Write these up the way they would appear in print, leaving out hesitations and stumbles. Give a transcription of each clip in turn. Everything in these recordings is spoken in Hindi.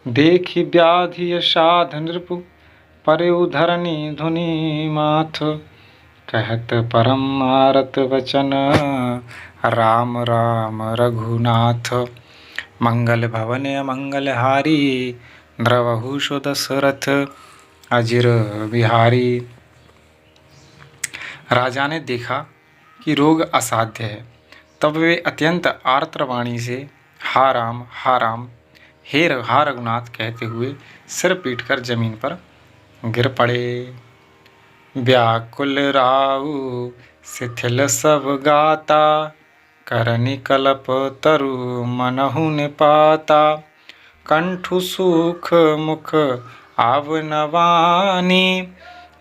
देखि व्याधि साध नृपु परे धरनी धुनि माथ। कहत परम आरत वचन राम राम रघुनाथ। मंगल भवन मंगल हारी द्रवहु सो दशरथ अजिर बिहारी। राजा ने देखा कि रोग असाध्य है, तब वे अत्यंत आर्द्र वाणी से हा राम हा रघुनाथ कहते हुए सिर पीटकर जमीन पर गिर पड़े। व्याकुल राउ शिथिल सब गाता करनि कलप तरु मनहु निपाता। कंठु सुख मुख आवनवानी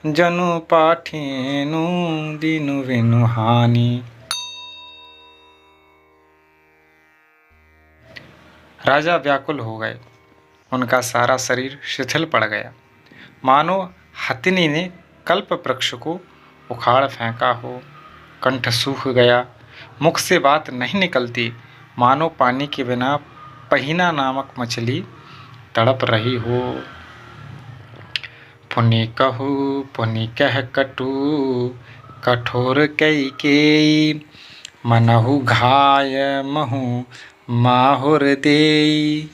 जनु पाठेनु दीनु विनु हानि। राजा व्याकुल हो गए, उनका सारा शरीर शिथिल पड़ गया, मानो हथिनी ने कल्प वृक्ष को उखाड़ फेंका हो। कंठ सूख गया, मुख से बात नहीं निकलती, मानो पानी के बिना पहिना नामक मछली तड़प रही हो। पुनि कहू पुनि कह कटु कठोर कई केई मनहु घाय महु माहुर देई।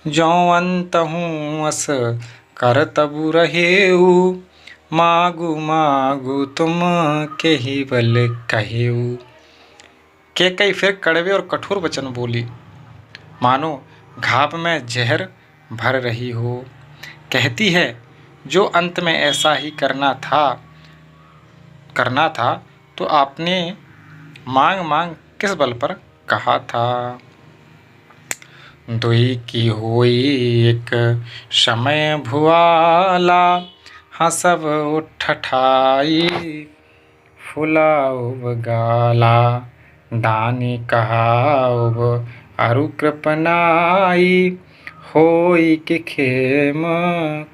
जौ अंतहूँ अस कर तबु रहेऊ मागु मागु तुम केहि बल कहेऊ। कैकई फिर कड़वे और कठोर वचन बोली, मानो घाव में जहर भर रही हो। कहती है, जो अंत में ऐसा ही करना था तो आपने मांग मांग किस बल पर कहा था। दुई की होई एक समय भुआला हसब उठठाई फुलाउब गाला। दानी कहाउब अरु कृपनाई होई के खेम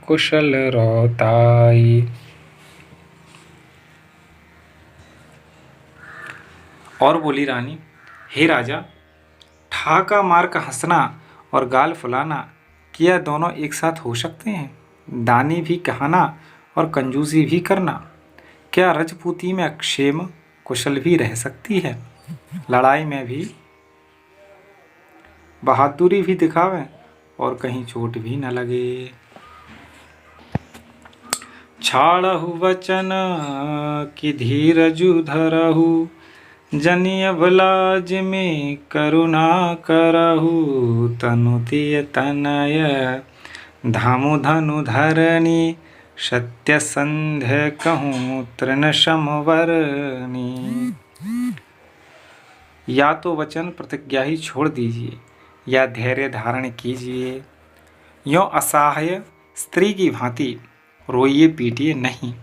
कुशल रोताई। और बोली रानी, हे राजा, ठाका मार का हंसना और गाल फुलाना क्या दोनों एक साथ हो सकते हैं? दानी भी कहना और कंजूसी भी करना, क्या रजपूती में क्षेम कुशल भी रह सकती है? लड़ाई में भी बहादुरी भी दिखावें और कहीं चोट भी न लगे। छाड़हु वचन कि धीरजु धरहु जनिय भलाज में करुणा करहु। तनु तिय तनय धामु धनु धरनी सत्य संध्य कहूँ तृण समवरनी। या तो वचन प्रतिज्ञा ही छोड़ दीजिए या धैर्य धारण कीजिए। यों असहाय स्त्री की भांति रोइए पीटिए नहीं।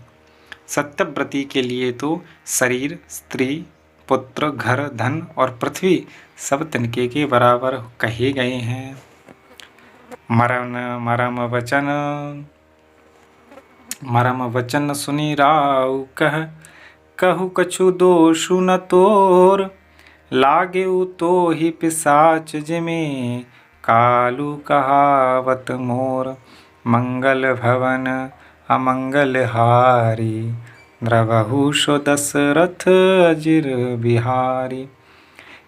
सत्यव्रती के लिए तो शरीर, स्त्री, पुत्र, घर, धन और पृथ्वी सब तिनके के बराबर कहे गए हैं। मरम वचन सुनी राउ कहु कछु दोषु न तोर। लागेउ तो ही पिशाच जिमे कालू कहावत मोर। मंगल भवन अमंगल हारी द्रवहु सो दशरथ अजिर बिहारी।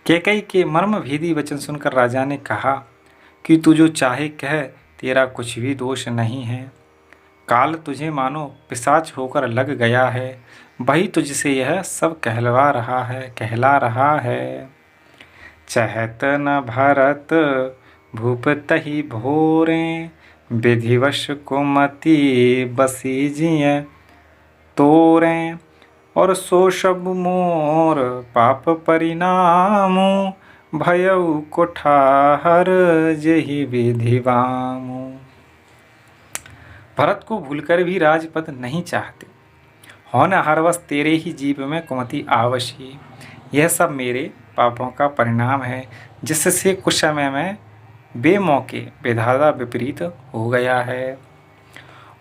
कैकई के मर्म भेदी वचन सुनकर राजा ने कहा कि तू जो चाहे कह, तेरा कुछ भी दोष नहीं है। काल तुझे मानो पिशाच होकर लग गया है, वही तुझसे यह सब कहला रहा है। चहत न भरत भूप तहि भोरे विधिवश कुमति बसी जिय तोरें। और सो सब मोर पाप परिणामु भयउ कोठाहर जहि विधिवामु। भरत को भूलकर भी राजपद नहीं चाहते, होनहारवश तेरे ही जीव में कुमति आवशी। यह सब मेरे पापों का परिणाम है, जिससे कुछ समय में बेमौके विधाता विपरीत हो गया है।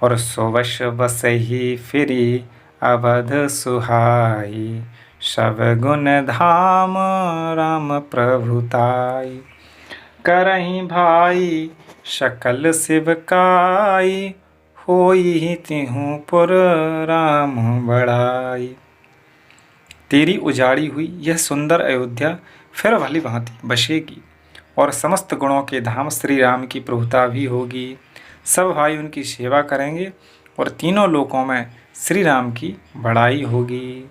और सोवश बस ही फिरी अवध सुहाई सब गुण धाम राम प्रभुताई। करहीं भाई सकल शिवकाई, होई तिहु पुर राम बड़ाई। तेरी उजाड़ी हुई यह सुंदर अयोध्या फिर भली भांति बसेगी और समस्त गुणों के धाम श्री राम की प्रभुता भी होगी। सब भाई उनकी सेवा करेंगे और तीनों लोकों में श्री राम की बड़ाई होगी।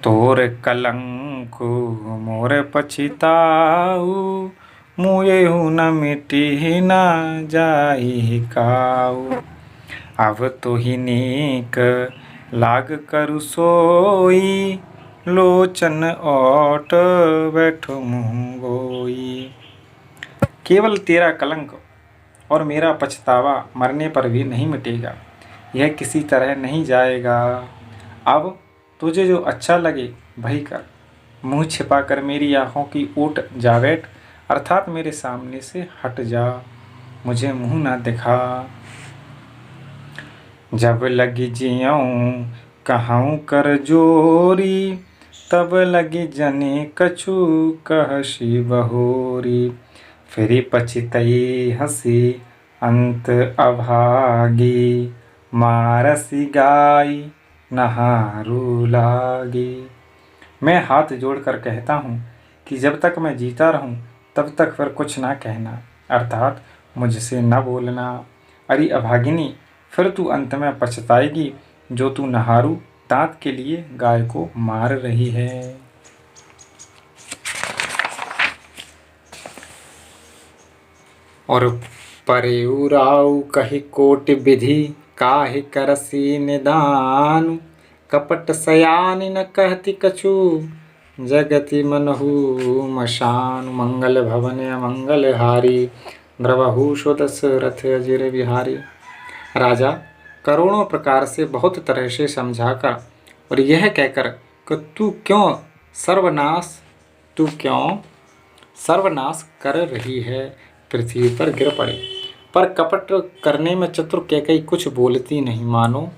तोर कलंक मोर पछिताऊ, मुएहु न मिटी न जाई काऊ। अब तो ही नीक लाग करु सोई, लोचन ओट बैठो मुँह गोई। केवल तेरा कलंक और मेरा पछतावा मरने पर भी नहीं मिटेगा, यह किसी तरह नहीं जाएगा। अब तुझे जो अच्छा लगे वही कर, मुंह छिपाकर मेरी आँखों की ओट जा बैठ, अर्थात मेरे सामने से हट जा, मुझे मुंह ना दिखा। जब लगी जियऊँ कहूँ कर जोरी, तब लगी जने कछु कहसी बहोरी। फिरी पछितई हसी अंत अभागी, मारसी गाई नहारू लागी। मैं हाथ जोड़कर कहता हूँ कि जब तक मैं जीता रहूँ तब तक फिर कुछ ना कहना, अर्थात मुझसे न बोलना। अरे अभागिनी, फिर तू अंत में पछताएगी जो तू नहारू दांत के लिए गाय को मार रही है। और परेउराऊ कही कोट विधि, काहे करसी निदान। कपट सयानी न कहती कछु, जगति मनहु मशान। मंगल भवन मंगल हारी, द्रवहु सुदस रथ अजिर बिहारी। राजा करोड़ों प्रकार से बहुत तरह से समझाकर और यह कहकर कि तू क्यों सर्वनाश कर रही है, पृथ्वी पर गिर पड़े। पर कपट करने में चतुर कैकेयी कुछ बोलती नहीं, मानो